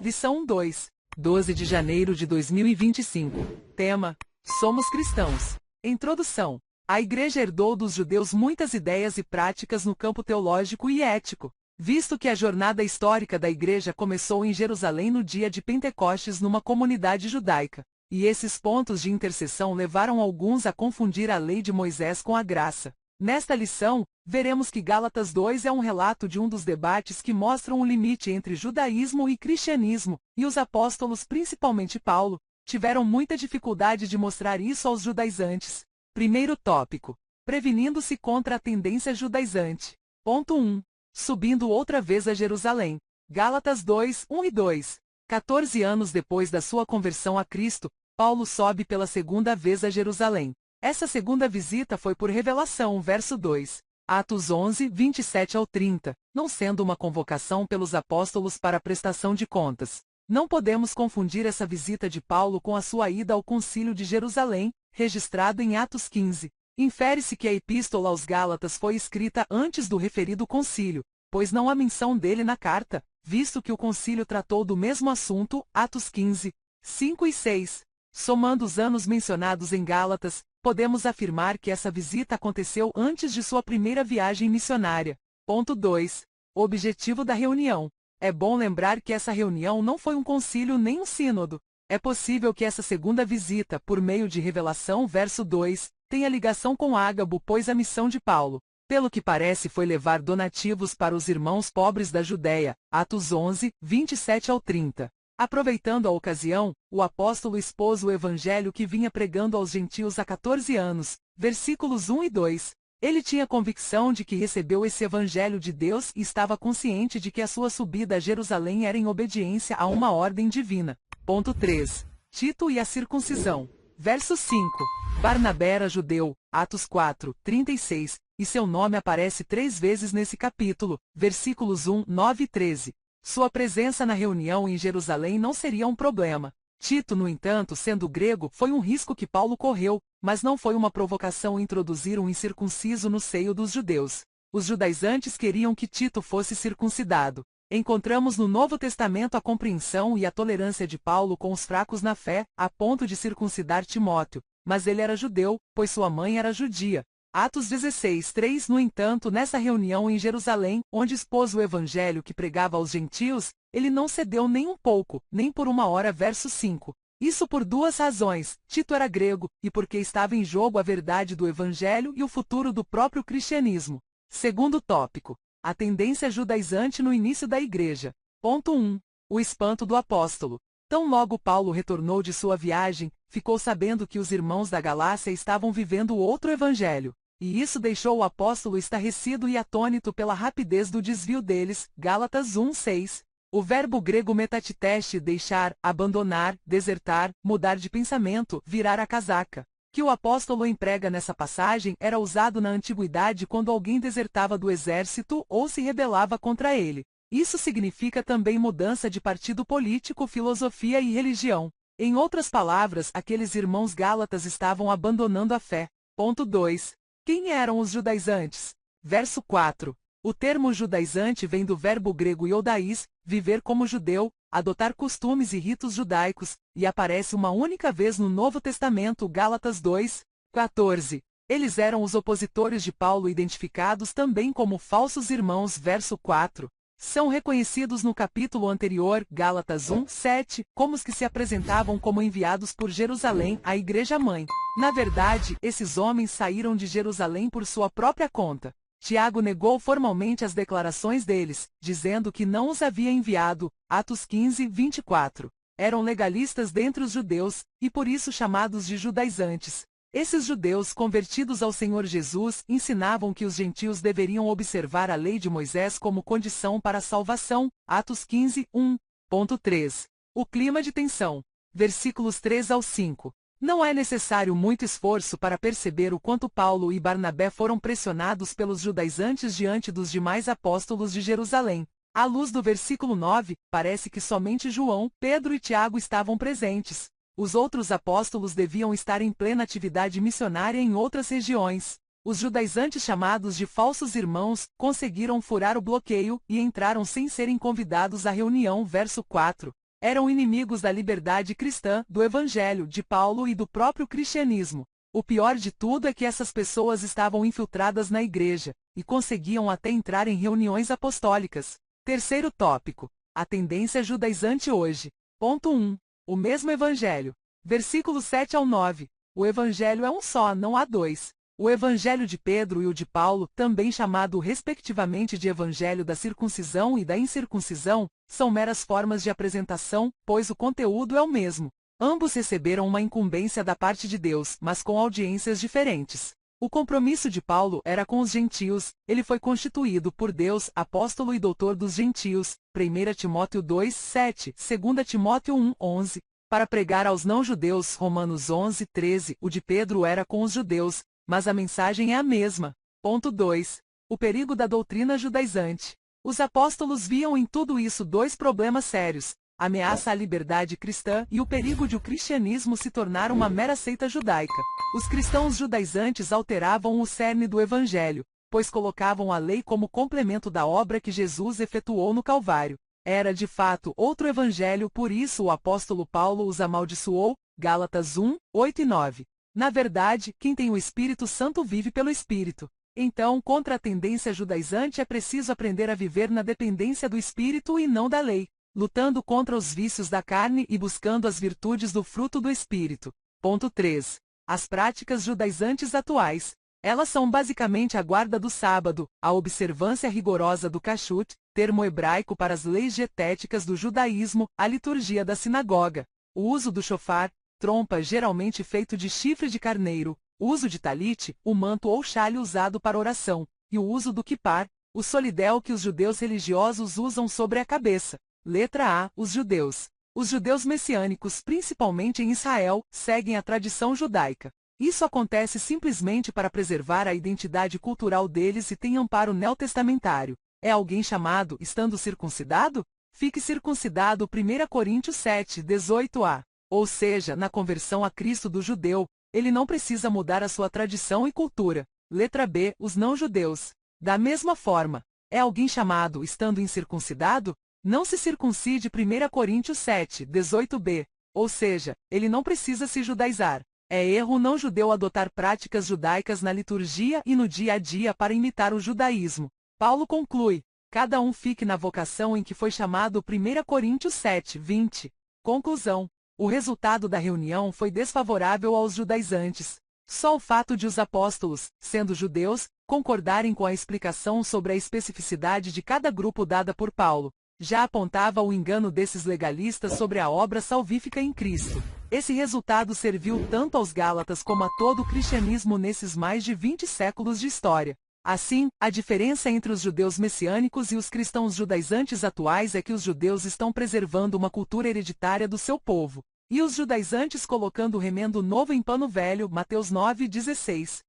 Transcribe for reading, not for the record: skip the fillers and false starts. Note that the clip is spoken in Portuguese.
Lição 2. 12 de janeiro de 2025. Tema: Somos cristãos. Introdução. A Igreja herdou dos judeus muitas ideias e práticas no campo teológico e ético, visto que a jornada histórica da Igreja começou em Jerusalém no dia de Pentecostes numa comunidade judaica, e esses pontos de interseção levaram alguns a confundir a lei de Moisés com a graça. Nesta lição, veremos que Gálatas 2 é um relato de um dos debates que mostram o limite entre judaísmo e cristianismo, e os apóstolos, principalmente Paulo, tiveram muita dificuldade de mostrar isso aos judaizantes. Primeiro tópico: prevenindo-se contra a tendência judaizante. Ponto 1. Subindo outra vez a Jerusalém. Gálatas 2, 1 e 2. 14 anos depois da sua conversão a Cristo, Paulo sobe pela segunda vez a Jerusalém. Essa segunda visita foi por revelação, verso 2. Atos 11, 27 ao 30, não sendo uma convocação pelos apóstolos para prestação de contas. Não podemos confundir essa visita de Paulo com a sua ida ao Concílio de Jerusalém, registrado em Atos 15. Infere-se que a Epístola aos Gálatas foi escrita antes do referido concílio, pois não há menção dele na carta, visto que o concílio tratou do mesmo assunto, Atos 15, 5 e 6. Somando os anos mencionados em Gálatas, podemos afirmar que essa visita aconteceu antes de sua primeira viagem missionária. Ponto 2. Objetivo da reunião. É bom lembrar que essa reunião não foi um concílio nem um sínodo. É possível que essa segunda visita, por meio de revelação, verso 2, tenha ligação com Ágabo, pois a missão de Paulo, pelo que parece, foi levar donativos para os irmãos pobres da Judéia, Atos 11, 27 ao 30. Aproveitando a ocasião, o apóstolo expôs o evangelho que vinha pregando aos gentios há 14 anos, versículos 1 e 2. Ele tinha convicção de que recebeu esse evangelho de Deus e estava consciente de que a sua subida a Jerusalém era em obediência a uma ordem divina. Ponto 3. Tito e a circuncisão. Verso 5. Barnabé era judeu, Atos 4, 36, e seu nome aparece 3 vezes nesse capítulo, versículos 1, 9 e 13. Sua presença na reunião em Jerusalém não seria um problema. Tito, no entanto, sendo grego, foi um risco que Paulo correu, mas não foi uma provocação introduzir um incircunciso no seio dos judeus. Os judaizantes queriam que Tito fosse circuncidado. Encontramos no Novo Testamento a compreensão e a tolerância de Paulo com os fracos na fé, a ponto de circuncidar Timóteo, mas ele era judeu, pois sua mãe era judia. Atos 16, 3. No entanto, nessa reunião em Jerusalém, onde expôs o evangelho que pregava aos gentios, ele não cedeu nem um pouco, nem por uma hora. Verso 5. Isso por 2 razões: Tito era grego, e porque estava em jogo a verdade do evangelho e o futuro do próprio cristianismo. Segundo tópico: a tendência judaizante no início da igreja. Ponto 1. O espanto do apóstolo. Tão logo Paulo retornou de sua viagem, ficou sabendo que os irmãos da Galácia estavam vivendo outro evangelho. E isso deixou o apóstolo estarrecido e atônito pela rapidez do desvio deles. Gálatas 1, 6. O verbo grego metatiteste, deixar, abandonar, desertar, mudar de pensamento, virar a casaca, que o apóstolo emprega nessa passagem era usado na antiguidade quando alguém desertava do exército ou se rebelava contra ele. Isso significa também mudança de partido político, filosofia e religião. Em outras palavras, aqueles irmãos gálatas estavam abandonando a fé. Ponto 2. Quem eram os judaizantes? Verso 4. O termo judaizante vem do verbo grego iodaís, viver como judeu, adotar costumes e ritos judaicos, e aparece uma única vez no Novo Testamento. Gálatas 2, 14. Eles eram os opositores de Paulo, identificados também como falsos irmãos. Verso 4. São reconhecidos no capítulo anterior, Gálatas 1, 7, como os que se apresentavam como enviados por Jerusalém, a igreja-mãe. Na verdade, esses homens saíram de Jerusalém por sua própria conta. Tiago negou formalmente as declarações deles, dizendo que não os havia enviado. Atos 15, 24. Eram legalistas dentre os judeus, e por isso chamados de judaizantes. Esses judeus convertidos ao Senhor Jesus ensinavam que os gentios deveriam observar a lei de Moisés como condição para a salvação. Atos 15, 1. Ponto 3. O clima de tensão. Versículos 3 ao 5. Não é necessário muito esforço para perceber o quanto Paulo e Barnabé foram pressionados pelos judaizantes diante dos demais apóstolos de Jerusalém. À luz do versículo 9, parece que somente João, Pedro e Tiago estavam presentes. Os outros apóstolos deviam estar em plena atividade missionária em outras regiões. Os judaizantes, chamados de falsos irmãos, conseguiram furar o bloqueio e entraram sem serem convidados à reunião. Verso 4. Eram inimigos da liberdade cristã, do Evangelho, de Paulo e do próprio cristianismo. O pior de tudo é que essas pessoas estavam infiltradas na igreja, e conseguiam até entrar em reuniões apostólicas. Terceiro tópico. A tendência judaizante hoje. Ponto 1. O mesmo Evangelho. Versículos 7 ao 9. O Evangelho é um só, não há dois. O Evangelho de Pedro e o de Paulo, também chamado respectivamente de Evangelho da circuncisão e da incircuncisão, são meras formas de apresentação, pois o conteúdo é o mesmo. Ambos receberam uma incumbência da parte de Deus, mas com audiências diferentes. O compromisso de Paulo era com os gentios, ele foi constituído por Deus apóstolo e doutor dos gentios, 1 Timóteo 2, 7, 2 Timóteo 1, 11, para pregar aos não-judeus, Romanos 11, 13, o de Pedro era com os judeus, mas a mensagem é a mesma. Ponto 2. O perigo da doutrina judaizante. Os apóstolos viam em tudo isso dois problemas sérios: a ameaça à liberdade cristã e o perigo de o cristianismo se tornar uma mera seita judaica. Os cristãos judaizantes alteravam o cerne do evangelho, pois colocavam a lei como complemento da obra que Jesus efetuou no Calvário. Era de fato outro evangelho, por isso o apóstolo Paulo os amaldiçoou, Gálatas 1, 8 e 9. Na verdade, quem tem o Espírito Santo vive pelo Espírito. Então, contra a tendência judaizante é preciso aprender a viver na dependência do Espírito e não da lei, lutando contra os vícios da carne e buscando as virtudes do fruto do Espírito. Ponto 3. As práticas judaizantes atuais. Elas são basicamente a guarda do sábado, a observância rigorosa do kashrut, termo hebraico para as leis dietéticas do judaísmo, a liturgia da sinagoga, o uso do shofar, trompa geralmente feito de chifre de carneiro, o uso de talite, o manto ou chale usado para oração, e o uso do kippar, o solidel que os judeus religiosos usam sobre a cabeça. Letra A. Os judeus messiânicos, principalmente em Israel, seguem a tradição judaica. Isso acontece simplesmente para preservar a identidade cultural deles e tem amparo neotestamentário. É alguém chamado, estando circuncidado? Fique circuncidado. 1 Coríntios 7, 18a. Ou seja, na conversão a Cristo do judeu, ele não precisa mudar a sua tradição e cultura. Letra B. Os não-judeus. Da mesma forma, é alguém chamado, estando incircuncidado? Não se circuncide. 1 Coríntios 7, 18b. Ou seja, ele não precisa se judaizar. É erro não-judeu adotar práticas judaicas na liturgia e no dia a dia para imitar o judaísmo. Paulo conclui: cada um fique na vocação em que foi chamado. 1 Coríntios 7, 20. Conclusão: o resultado da reunião foi desfavorável aos judaizantes. Só o fato de os apóstolos, sendo judeus, concordarem com a explicação sobre a especificidade de cada grupo dada por Paulo, já apontava o engano desses legalistas sobre a obra salvífica em Cristo. Esse resultado serviu tanto aos Gálatas como a todo o cristianismo nesses mais de 20 séculos de história. Assim, a diferença entre os judeus messiânicos e os cristãos judaizantes atuais é que os judeus estão preservando uma cultura hereditária do seu povo, e os judaizantes colocando o remendo novo em pano velho. Mateus 9:16.